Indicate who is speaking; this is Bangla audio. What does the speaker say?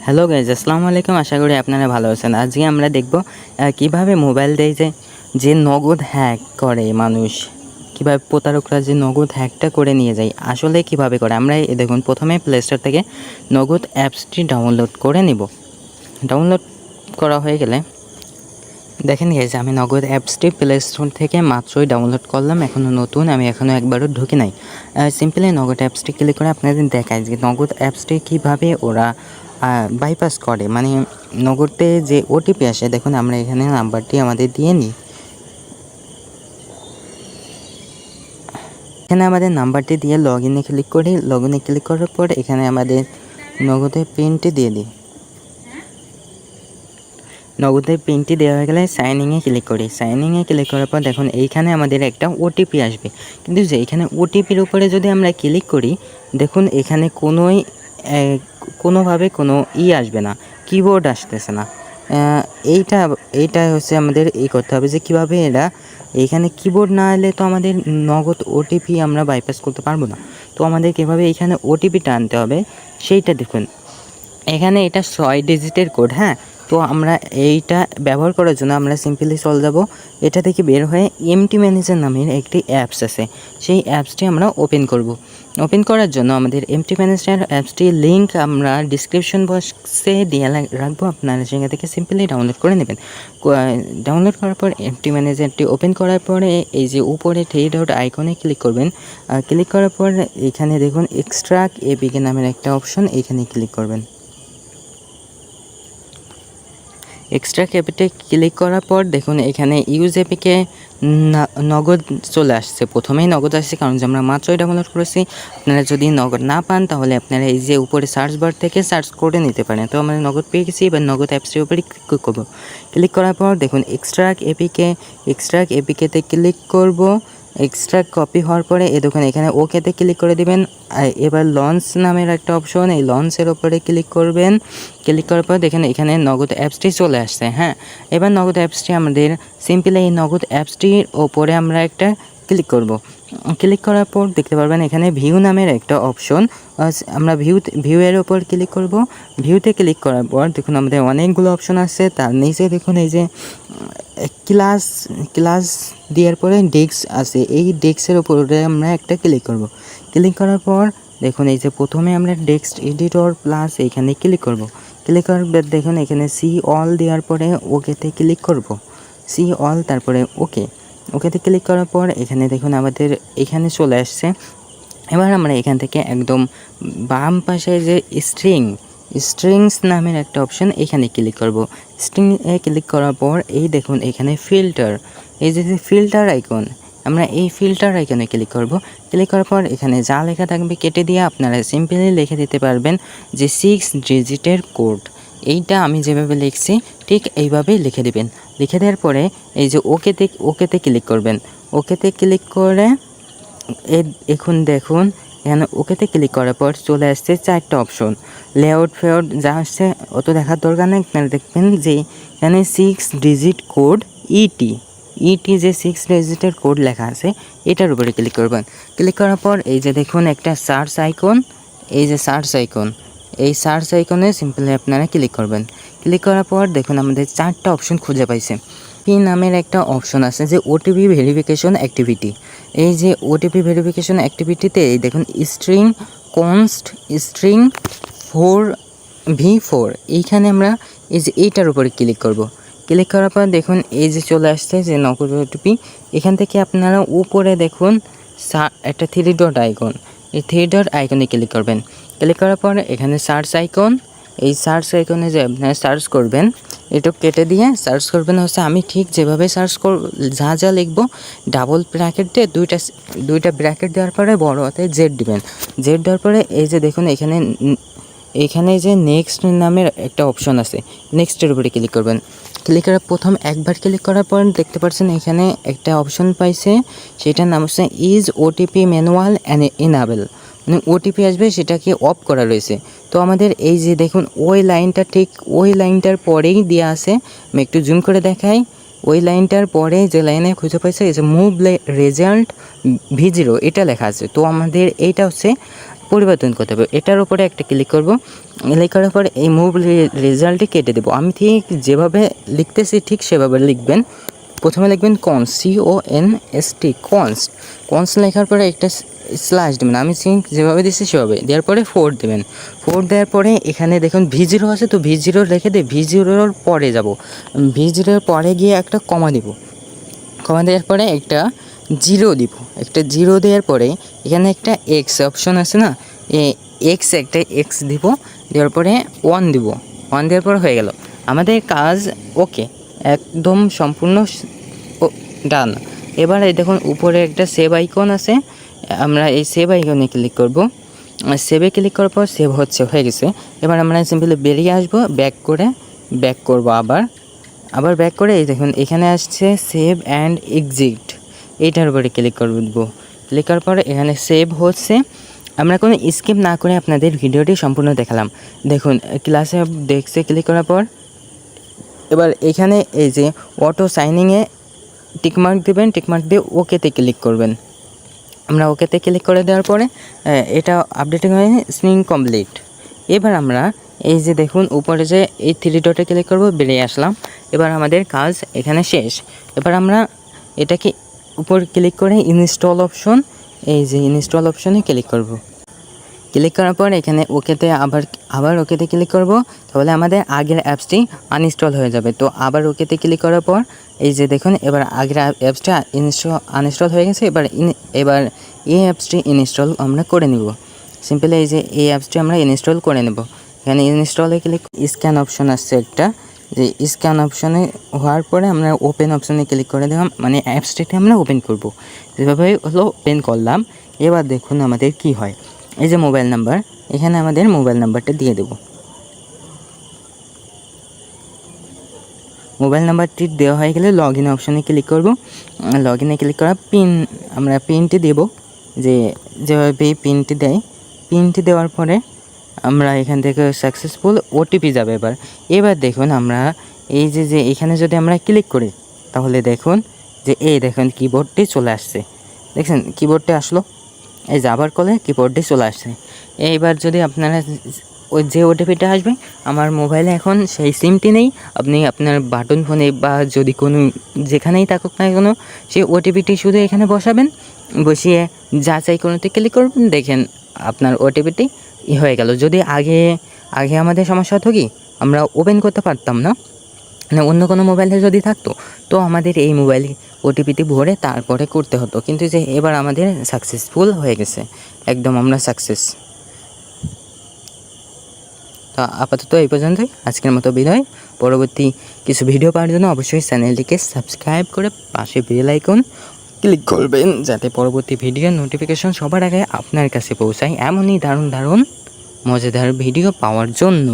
Speaker 1: হ্যালো গাইজ, আসসালামু আলাইকুম। আশা করি আপনারা ভালো আছেন। আজকে আমরা দেখব কিভাবে মোবাইল দিয়ে যে নগদ হ্যাক করে মানুষ, কিভাবে প্রতারকরা যে নগদ হ্যাকটা করে নিয়ে যায়, আসলে কিভাবে করে। আমরা দেখুন, প্রথমে প্লে স্টোর থেকে নগদ অ্যাপসটি ডাউনলোড করে নিব। ডাউনলোড করা হয়ে গেলে দেখেন গাইজ, আমি নগদ অ্যাপসটি প্লে স্টোর থেকে মাত্রই ডাউনলোড করলাম। এখনও নতুন, আমি এখনও একবারও ঢুকি নাই। সিম্পলি নগদ অ্যাপসটি ক্লিক করে আপনাদের দেখায় যে নগদ অ্যাপসটি কীভাবে ওরা বাইপাস করে, মানে নগদে যে ওটিপি আসে। দেখুন, আমরা এখানে নাম্বারটি আমাদের দিয়ে নিই। এখানে আমাদের নাম্বারটি দিয়ে লগ ইনে ক্লিক করি। লগ ইনে ক্লিক করার পর এখানে আমাদের নগদের পিনটি দিয়ে দিই। নগদের পিনটি দেওয়া হয়ে গেলে সাইনিংয়ে ক্লিক করি। সাইনিংয়ে ক্লিক করার পর দেখুন এইখানে আমাদের একটা ওটিপি আসবে, কিন্তু যে এখানে ওটিপির উপরে যদি আমরা ক্লিক করি, দেখুন এখানে কোনোভাবে কোনো আসবে না, কিবোর্ড আসতেছে না। এইটা হচ্ছে আমাদের করতে হবে যে কীভাবে এরা এইখানে কিবোর্ড না এলে তো আমাদের নগদ ওটিপি আমরা বাইপাস করতে পারবো না। তো আমাদের কীভাবে এইখানে ওটিপিটা আনতে হবে সেইটা দেখুন। এখানে এটা 6 ডিজিটের কোড, হ্যাঁ। তো আমরা এইটা ব্যবহার করার জন্য আমরা সিম্পলি চলে যাব, এটা থেকে বের হয়ে এমটি ম্যানেজার নামের একটি অ্যাপস আছে, সেই অ্যাপসটি আমরা ওপেন করব। ওপেন করার জন্য আমাদের এমটি ম্যানেজার অ্যাপসটির লিঙ্ক আমরা ডিসক্রিপশন বক্সে দিয়ে রাখবো, আপনারা সেখান থেকে সিম্পলি ডাউনলোড করে নেবেন। ডাউনলোড করার পর এমটি ম্যানেজারটি ওপেন করার পরে এই যে উপরে 3 ডট আইকনে ক্লিক করবেন। ক্লিক করার পর এখানে দেখুন এক্সট্রাক্ট এপিকে নামের একটা অপশন, এখানে ক্লিক করবেন। এক্সট্রা ক্যাপিটে ক্লিক করার পর দেখুন এখানে ইউজ এপিকে নগদ চলে আসছে। প্রথমেই নগদ আসছে, কারণ যে আমরা মাত্রই ডাউনলোড করেছি। আপনারা যদি নগদ না পান তাহলে আপনারা এই যে উপরে সার্চ বার থেকে সার্চ করে নিতে পারেন। তো আমরা নগদ পেয়ে গেছি, এবার নগদ অ্যাপসের উপরে ক্লিক করব। ক্লিক করার পর দেখুন এক্সট্রাক্ট এপিকেতে ক্লিক করব। এক্সট্রাক্ট কপি হওয়ার পরে দেখুন এখানে ওকেতে ক্লিক করে দেবেন। এবার লঞ্চ নামের একটা অপশন, এই লঞ্চের ওপরে ক্লিক করবেন। ক্লিক করার পর দেখেন এখানে নগদ অ্যাপসটি চলে আসছে, হ্যাঁ। এবার নগদ অ্যাপসটি আমাদের সিম্পলি এই নগদ অ্যাপসটির ওপরে আমরা একটা ক্লিক করব। ক্লিক করার পর দেখতে পারবেন এখানে ভিউ নামের একটা অপশন, আমরা ভিউয়ের ওপর ক্লিক করব। ভিউতে ক্লিক করার পর দেখুন আমাদের অনেকগুলো অপশন আছে। তার নিচে দেখুন এই যে ক্লাস দেওয়ার পরে ডেস্ক আছে, এই ডেস্কের উপরে আমরা একটা ক্লিক করব। ক্লিক করার পর দেখুন এই যে প্রথমে আমরা টেক্সট এডিটর প্লাস এখানে ক্লিক করব। ক্লিক করার পর দেখুন এখানে সি অল দেওয়ার পরে ওকেতে ক্লিক করব। সি অল, তারপরে ওকেতে ক্লিক করার পর এখানে দেখুন আমাদের এখানে চলে আসছে। এবার আমরা এখান থেকে একদম বাম পাশে যে স্ট্রিংস নামের একটা অপশন, এখানে ক্লিক করব। স্ট্রিংয়ে ক্লিক করার পর এই দেখুন এখানে ফিল্টার, এই যে ফিল্টার আইকন, আমরা এই ফিল্টার আইকনে ক্লিক করব। ক্লিক করার পর এখানে যা লেখা থাকবে কেটে দিয়ে আপনারা সিম্পলি লিখে দিতে পারবেন যে 6 ডিজিটের কোড। এইটা আমি যেভাবে লিখছি ঠিক এইভাবেই লিখে দিবেন। লিখে দেওয়ার পরে এই যে ওকেতে ক্লিক করবেন। ওকেতে ক্লিক করে এখন দেখুন এখানে ওকেতে ক্লিক করার পর চলে আসছে 4টা অপশন। লেআউট ফেআউট যা আসছে অত দেখার দরকার নেই। আপনারা দেখবেন যে এখানে 6 ডিজিট কোড ইটি যে 6 ডিজিটের কোড লেখা আছে এটার উপরে ক্লিক করবেন। ক্লিক করার পর এই যে দেখুন একটা সার্চ আইকন, এই যে সার্চ আইকন, এই সার্চ আইকনে সিম্পলি আপনারা ক্লিক করবেন। ক্লিক করার পর দেখুন আমাদের 4টা অপশন খুঁজে পাইছে। পি নামের একটা অপশন আছে যে ওটিপি ভেরিফিকেশন অ্যাক্টিভিটি। এই যে ওটিপি ভেরিফিকেশন অ্যাক্টিভিটিতে এই দেখুন স্ট্রিং 4v4, এইখানে আমরা এই যে এইটার উপরে ক্লিক করব। ক্লিক করার পর দেখুন এই যে চলে আসছে যে নগদ ওটিপি। এখান থেকে আপনারা উপরে দেখুন একটা 3 ডট আইকন, এই 3 ডট আইকনে ক্লিক করবেন। ক্লিক করার পর এখানে সার্চ আইকন, এই সার্চ আইকনে যে আপনারা সার্চ করবেন, এটা কেটে দিয়ে সার্চ করবেন হচ্ছে আমি ঠিক যেভাবে যা লিখবো ডাবল ব্র্যাকেট দিয়ে দুইটা ব্র্যাকেট দেওয়ার পরে বড় হাতে জেড দিবেন। জেড দেওয়ার পরে এই যে দেখুন এখানে যে নেক্সট নামের একটা অপশন আছে, নেক্সটের উপরে ক্লিক করবেন। ক্লিক করার প্রথম একবার ক্লিক করার পর দেখতে পাচ্ছেন এখানে একটা অপশন পাইছে, সেটার নাম হচ্ছে ইজ ওটিপি ম্যানুয়াল এনাবেল, মানে ওটিপি আসবে সেটাকে অফ করা রয়েছে। তো আমাদের এই যে দেখুন ওই লাইনটা ঠিক ওই লাইনটার পরেই দেওয়া আছে, আমি একটু জুম করে দেখাই। ওই লাইনটার পরে যে লাইনে খুঁজে পাইছে এই যে মুভ রেজাল্ট V0 এটা লেখা আছে। তো আমাদের এইটা হচ্ছে পরিবর্তন করতে হবে। এটার উপরে একটা ক্লিক করব। ক্লিক করার পর এই মুভ রেজাল্টটি কেটে দেবো। আমি ঠিক যেভাবে লিখতেছি ঠিক সেভাবে লিখবেন। প্রথমে লিখবেন কনস্ট, CONST, কনস্ট লেখার পরে একটা স্ল্যাশ দেবেন। আমি ঠিক যেভাবে দিচ্ছি সেভাবে দেওয়ার পরে 4 দেবেন। 4 দেওয়ার পরে এখানে দেখুন V0 আছে, তো V0 রেখে দিয়ে V0-র পরে যাব। V0-র পরে গিয়ে একটা কমা দিব। কমা দেওয়ার পরে একটা 0 দিব। একটা 0 দেওয়ার পরে এখানে একটা এক্স অপশন আছে না, একটা এক্স দিব। দেওয়ার পরে 1 দিব। 1 দেওয়ার পর হয়ে গেল আমাদের কাজ। ওকে, একদম সম্পূর্ণ ডান। এবার এই দেখুন উপরে একটা সেভ আইকন আছে, আমরা এই সেভ আইকনে ক্লিক করব। সেভে ক্লিক করার পর সেভ হয়ে গেছে। এবার আমরা সিম্পলি বেরিয়ে আসবো, ব্যাক করব। আবার ব্যাক করে এই দেখুন এখানে আসছে সেভ অ্যান্ড এক্সিট, এইটার উপরে ক্লিক করব। ক্লিক করার পরে এখানে সেভ হচ্ছে। আমরা কোনো স্কিপ না করে আপনাদের ভিডিওটি সম্পূর্ণ দেখালাম। দেখুন ক্লাসে ডেস্কে ক্লিক করার পর এবার এখানে এই যে অটো সাইনিংয়ে টিকমার্ক দেবেন। টিকমার্ক দিয়ে ওকেতে ক্লিক করবেন। আমরা ওকেতে ক্লিক করে দেওয়ার পরে এটা আপডেটিং হয়ে স্ক্রিন কমপ্লিট। এবার আমরা এই যে দেখুন উপরে যে এই 3 ডটে ক্লিক করব, বেরিয়ে আসলাম। এবার আমাদের কাজ এখানে শেষ। এবার আমরা এটাকে উপর ক্লিক করে ইনস্টল অপশন, এই যে ইনস্টল অপশনে ক্লিক করব। ক্লিক করার পর এখানে ওকেতে আবার ওকেতে ক্লিক করব, তাহলে আমাদের আগের অ্যাপসটি আনইনস্টল হয়ে যাবে। তো আবার ওকেতে ক্লিক করার পর এই যে দেখুন এবার আগের অ্যাপসটা আনইনস্টল হয়ে গেছে। এবার এই অ্যাপসটি ইনস্টল আমরা করে নিব। সিম্পলি এই যে এই অ্যাপসটি আমরা ইনস্টল করে নেব। এখানে ইনস্টলে ক্লিক, স্ক্যান অপশন আসছে একটা, যে স্ক্যান অপশনে হওয়ার পরে আমরা ওপেন অপশনে ক্লিক করে দিলাম, মানে অ্যাপসটিকে আমরা ওপেন করব। যেভাবে হলো ওপেন করলাম। এবার দেখুন আমাদের কি হয়। এই যে মোবাইল নাম্বার, এখানে আমাদের মোবাইল নাম্বারটা দিয়ে দেব। মোবাইল নাম্বারটি দেওয়া হয়ে গেলে লগ ইন অপশানে ক্লিক করব। লগ ইনে ক্লিক করা আমরা পিনটি দেব, যেভাবে পিনটি দেয়। পিনটি দেওয়ার পরে আমরা এখান থেকে সাকসেসফুল ওটিপি যাবে। এবার দেখুন আমরা এই যে এখানে যদি আমরা ক্লিক করি, তাহলে দেখুন যে এই দেখুন কিবোর্ডটি চলে আসছে। দেখছেন কিবোর্ডটি আসলো, এই যাবার কলে কিবোর্ডে চলে আসছে। এইবার যদি আপনারা ওই যে ওটিপিটা আসবে, আমার মোবাইলে এখন সেই সিমটি নেই, আপনি আপনার বাটন ফোনে বা যদি কোনো যেখানেই থাকুক না কোনো, সেই ওটিপিটি শুধু এখানে বসাবেন। বসিয়ে যাচাই করতে ক্লিক করবেন, দেখেন আপনার ওটিপিটি হয়ে গেল। যদি আগে আমাদের সমস্যা হতো কি, আমরা ওপেন করতে পারতাম না, মানে অন্য কোনো মোবাইলে যদি থাকতো তো আমাদের এই মোবাইলে ওটিপিটি ভরে তারপরে করতে হতো। কিন্তু যে এবার আমাদের সাকসেসফুল হয়ে গেছে, একদম আমরা সাকসেস। তো আপাতত এই পর্যন্তই, আজকের মতো বিদায়। পরবর্তী কিছু ভিডিও পাওয়ার জন্য অবশ্যই চ্যানেলটিকে সাবস্ক্রাইব করে পাশে বেল আইকন ক্লিক করবেন, যাতে পরবর্তী ভিডিওর নোটিফিকেশন সবার আগে আপনার কাছে পৌঁছায়, এমনই দারুণ মজাদার ভিডিও পাওয়ার জন্য।